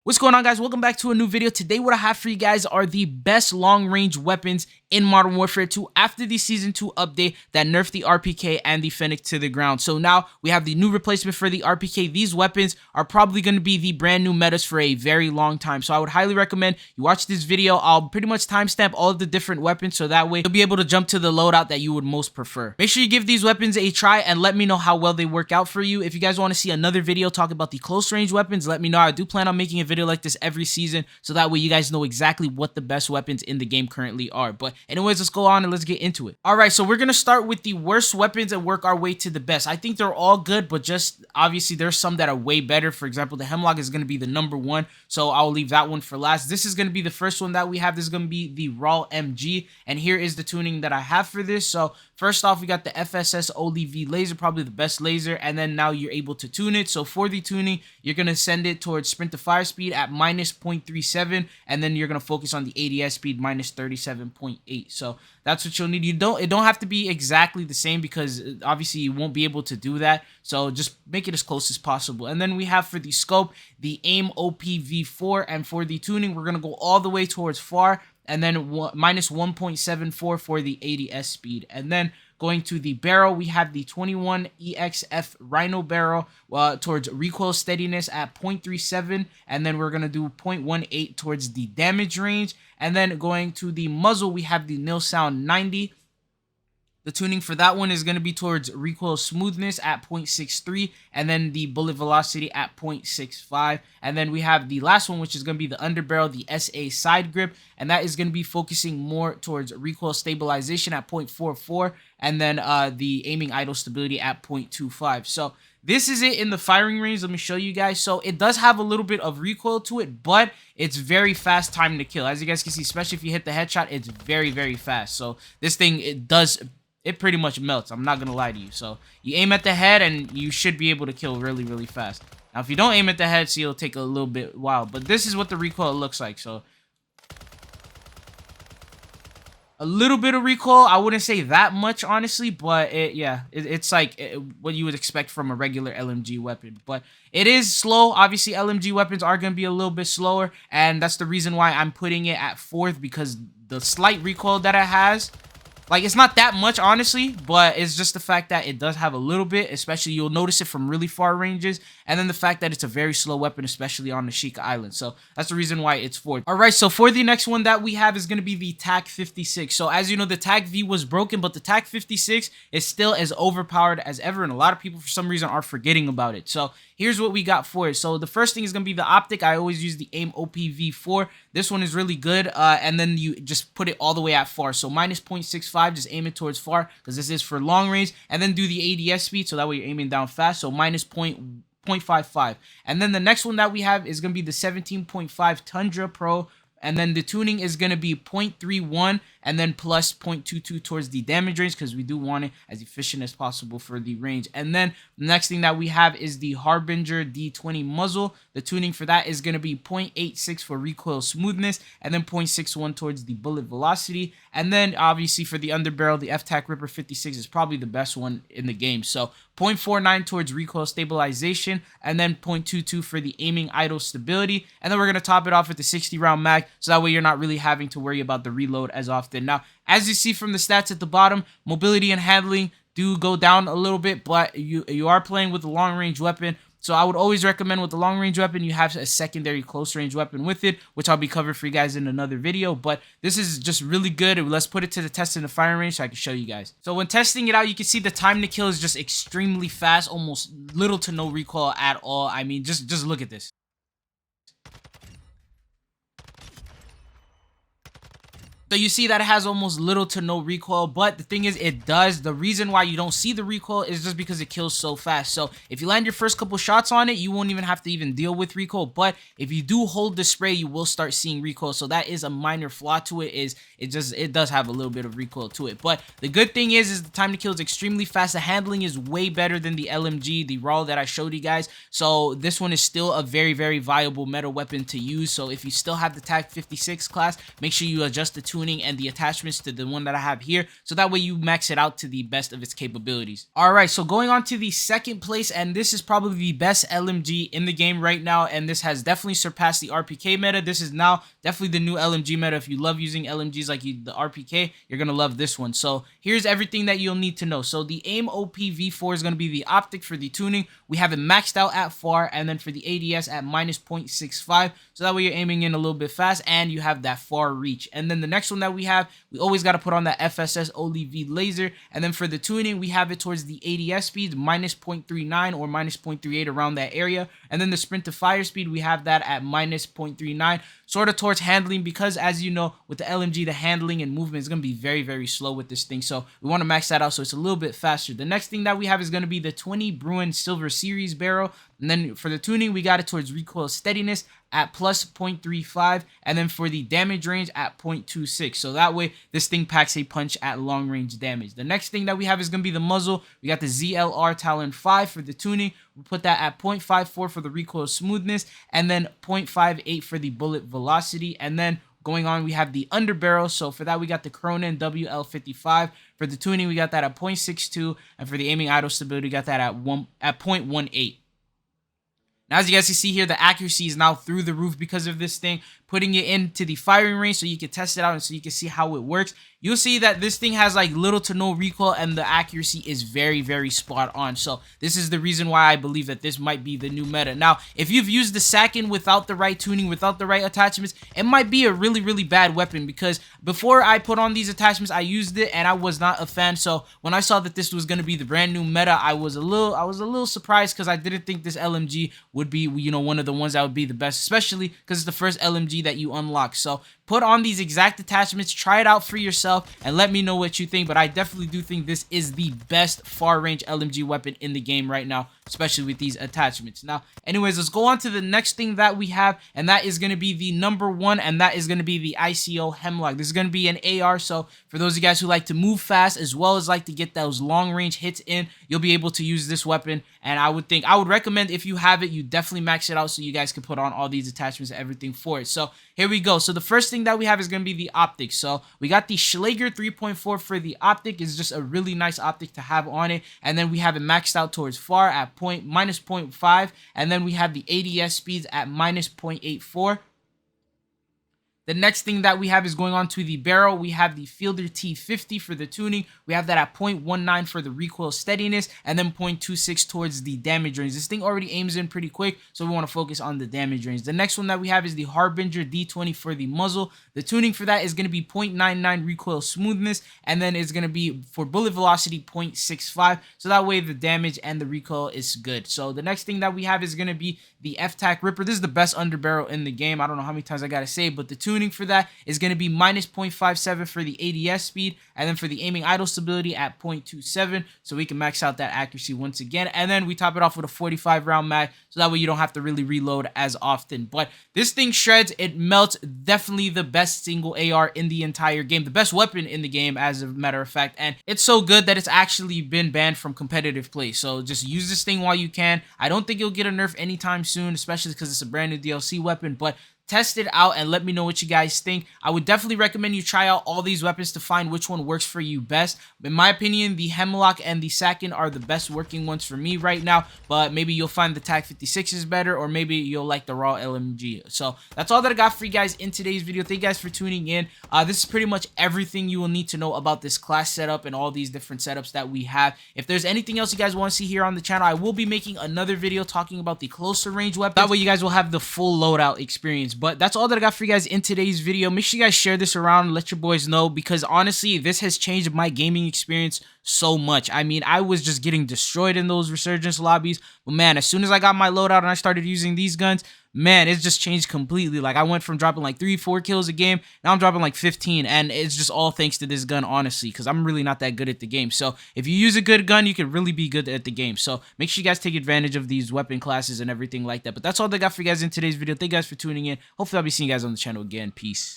What's going on, guys? Welcome back to a new video. Today what I have for you guys are the best long-range weapons in Modern Warfare 2 after the Season 2 update that nerfed the RPK and the Fennec to the ground. So now we have the new replacement for the RPK. These weapons are probably going to be the brand new metas for a very long time. So I would highly recommend you watch this video. I'll pretty much timestamp all of the different weapons so that way you'll be able to jump to the loadout that you would most prefer. Make sure you give these weapons a try and let me know how well they work out for you. If you guys want to see another video talking about the close range weapons, let me know. I do plan on making a video like this every season so that way you guys know exactly what the best weapons in the game currently are. But anyways, let's go on and let's get into it. Alright, so we're gonna start with the worst weapons and work our way to the best. I think they're all good, but just obviously there's some that are way better. For example, the Hemlock is gonna be the #1, so I'll leave that one for last. This is gonna be the first one that we have. This is gonna be the RAAL MG, and here is the tuning that I have for this. So first off, we got the FSS OLV laser, probably the best laser, and then now you're able to tune it. So for the tuning, you're gonna send it towards sprint to fire speed at -0.37, and then you're gonna focus on the ADS speed -37.8. So that's what you'll need. It don't have to be exactly the same because obviously you won't be able to do that. So just make it as close as possible. And then we have for the scope the AIM OPV4, and for the tuning we're gonna go all the way towards far, and then -1.74 for the ADS speed. And then going to the barrel, we have the 21 EXF Rhino barrel towards recoil steadiness at 0.37, and then we're gonna do 0.18 towards the damage range. And then going to the muzzle, we have the nil sound 90. The tuning for that one is going to be towards recoil smoothness at 0.63, and then the bullet velocity at 0.65. And then we have the last one, which is going to be the underbarrel, the SA side grip, and that is going to be focusing more towards recoil stabilization at 0.44, and then the aiming idle stability at 0.25. So this is it in the firing range. Let me show you guys. So it does have a little bit of recoil to it, but it's very fast time to kill. As you guys can see, especially if you hit the headshot, it's very, very fast. So this thing, it pretty much melts. I'm not gonna lie to you. So you aim at the head and you should be able to kill really, really fast. Now if you don't aim at the head, see, it'll take a little bit while, but this is what the recoil looks like. So a little bit of recoil, I wouldn't say that much honestly, but it's like what you would expect from a regular LMG weapon. But it is slow. Obviously LMG weapons are going to be a little bit slower, and that's the reason why I'm putting it at 4th, because the slight recoil that it has, like, it's not that much, honestly, but it's just the fact that it does have a little bit, especially you'll notice it from really far ranges, and then the fact that it's a very slow weapon, especially on the Sheikah Island. So that's the reason why it's 4th. All right, so for the next one that we have is going to be the TAC 56. So as you know, the TAC V was broken, but the TAC 56 is still as overpowered as ever, and a lot of people for some reason are forgetting about it. So here's what we got for it. So the first thing is going to be the optic. I always use the AIM OPV4. This one is really good, and then you just put it all the way at far. So -0.65, just aim it towards far because this is for long range, and then do the ADS speed so that way you're aiming down fast. So -0.55. And then the next one that we have is going to be the 17.5 Tundra Pro, and then the tuning is going to be 0.31 and then plus 0.22 towards the damage range, because we do want it as efficient as possible for the range. And then the next thing that we have is the Harbinger D20 muzzle. The tuning for that is going to be 0.86 for recoil smoothness, and then 0.61 towards the bullet velocity. And then obviously for the underbarrel, the FTAC Ripper 56 is probably the best one in the game. So 0.49 towards recoil stabilization, and then 0.22 for the aiming idle stability. And then we're going to top it off with the 60-round mag, so that way you're not really having to worry about the reload as often. Now, as you see from the stats at the bottom, mobility and handling do go down a little bit, but you are playing with a long-range weapon. So I would always recommend with the long-range weapon, you have a secondary close-range weapon with it, which I'll be covering for you guys in another video. But this is just really good. Let's put it to the test in the firing range so I can show you guys. So when testing it out, you can see the time to kill is just extremely fast, almost little to no recoil at all. I mean, just look at this. So you see that it has almost little to no recoil, but the thing is, it does. The reason why you don't see the recoil is just because it kills so fast. So if you land your first couple shots on it, you won't even have to deal with recoil. But if you do hold the spray, you will start seeing recoil. So that is a minor flaw to it. It does have a little bit of recoil to it. But the good thing is the time to kill is extremely fast. The handling is way better than the LMG, the RAAL that I showed you guys. So this one is still a very, very viable meta weapon to use. So if you still have the TAC 56 class, make sure you adjust the tuning tuning and the attachments to the one that I have here, so that way you max it out to the best of its capabilities. Alright, so going on to the second place, and this is probably the best LMG in the game right now, and this has definitely surpassed the RPK meta. This is now definitely the new LMG meta. If you love using LMGs like the RPK, you're gonna love this one. So here's everything that you'll need to know. So the AIM OP V4 is gonna be the optic for the tuning. We have it maxed out at far, and then for the ADS at minus 0.65, so that way you're aiming in a little bit fast and you have that far reach. And then the next one that we have, we always got to put on that FSS OLED laser, and then for the tuning we have it towards the ADS speed minus 0.39 or minus 0.38, around that area. And then the sprint to fire speed, we have that at minus 0.39, sort of towards handling, because as you know, with the LMG, the handling and movement is going to be very slow with this thing, so we want to max that out so it's a little bit faster. The next thing that we have is going to be the 20 Bruin Silver Series barrel, and then for the tuning we got it towards recoil steadiness at plus 0.35, and then for the damage range at 0.26, so that way this thing packs a punch at long range damage. The next thing that we have is going to be the muzzle. We got the ZLR Talon 5 for the tuning. We put that at 0.54 for the recoil smoothness, and then 0.58 for the bullet velocity. And then going on, we have the underbarrel. So for that, we got the Cronin WL55. For the tuning, we got that at 0.62, and for the aiming idle stability, we got that at 0.18. Now, as you guys can see here, the accuracy is now through the roof because of this thing. Putting it into the firing range so you can test it out and so you can see how it works. You'll see that this thing has like little to no recoil, and the accuracy is very spot on. So this is the reason why I believe that this might be the new meta. Now, if you've used the SAKIN without the right tuning, without the right attachments, it might be a really bad weapon, because before I put on these attachments, I used it and I was not a fan. So when I saw that this was going to be the brand new meta, I was a little surprised, because I didn't think this LMG would be, you know, one of the ones that would be the best, especially because it's the first LMG that you unlock. So put on these exact attachments, try it out for yourself, and let me know what you think. But I definitely do think this is the best far range LMG weapon in the game right now, especially with these attachments. Now, anyways, let's go on to the next thing that we have, and that is going to be the number one, and that is going to be the ICO Hemlock. This is going to be an AR, so for those of you guys who like to move fast as well as like to get those long range hits in, you'll be able to use this weapon. And I would recommend, if you have it, you definitely max it out so you guys can put on all these attachments and everything for it. So here we go. So the first thing that we have is going to be the optic. So we got the Schlager 3.4 for the optic. It's just a really nice optic to have on it. And then we have it maxed out towards far at minus 0.5. And then we have the ADS speeds at minus 0.84. The next thing that we have is going on to the barrel. We have the Fielder T50 for the tuning. We have that at 0.19 for the recoil steadiness, and then 0.26 towards the damage range. This thing already aims in pretty quick, so we want to focus on the damage range. The next one that we have is the Harbinger D20 for the muzzle. The tuning for that is going to be 0.99 recoil smoothness, and then it's going to be for bullet velocity 0.65, so that way the damage and the recoil is good. So the next thing that we have is going to be the FTAC Ripper. This is the best underbarrel in the game. I don't know how many times I got to say, but the tuning for that is going to be minus 0.57 for the ADS speed, and then for the aiming idle stability at 0.27, so we can max out that accuracy once again. And then we top it off with a 45 round mag, so that way you don't have to really reload as often. But this thing shreds, it melts. Definitely the best single AR in the entire game, the best weapon in the game, as a matter of fact. And it's so good that it's actually been banned from competitive play, so just use this thing while you can. I don't think you'll get a nerf anytime soon, especially because it's a brand new DLC weapon, but test it out and let me know what you guys think. I would definitely recommend you try out all these weapons to find which one works for you best. In my opinion, the Hemlock and the SAKIN are the best working ones for me right now, but maybe you'll find the TAC 56 is better, or maybe you'll like the RAAL LMG. So that's all that I got for you guys in today's video. Thank you guys for tuning in. This is pretty much everything you will need to know about this class setup and all these different setups that we have. If there's anything else you guys want to see here on the channel, I will be making another video talking about the closer range weapons. That way you guys will have the full loadout experience. But that's all that I got for you guys in today's video. Make sure you guys share this around and let your boys know, because honestly, this has changed my gaming experience so much. I mean, I was just getting destroyed in those resurgence lobbies, but man, as soon as I got my loadout and I started using these guns, man, it's just changed completely. Like, I went from dropping like 3-4 kills a game, now I'm dropping like 15, and it's just all thanks to this gun, honestly, because I'm really not that good at the game. So if you use a good gun, you can really be good at the game. So make sure you guys take advantage of these weapon classes and everything like that. But that's all I got for you guys in today's video. Thank you guys for tuning in. Hopefully I'll be seeing you guys on the channel again. Peace.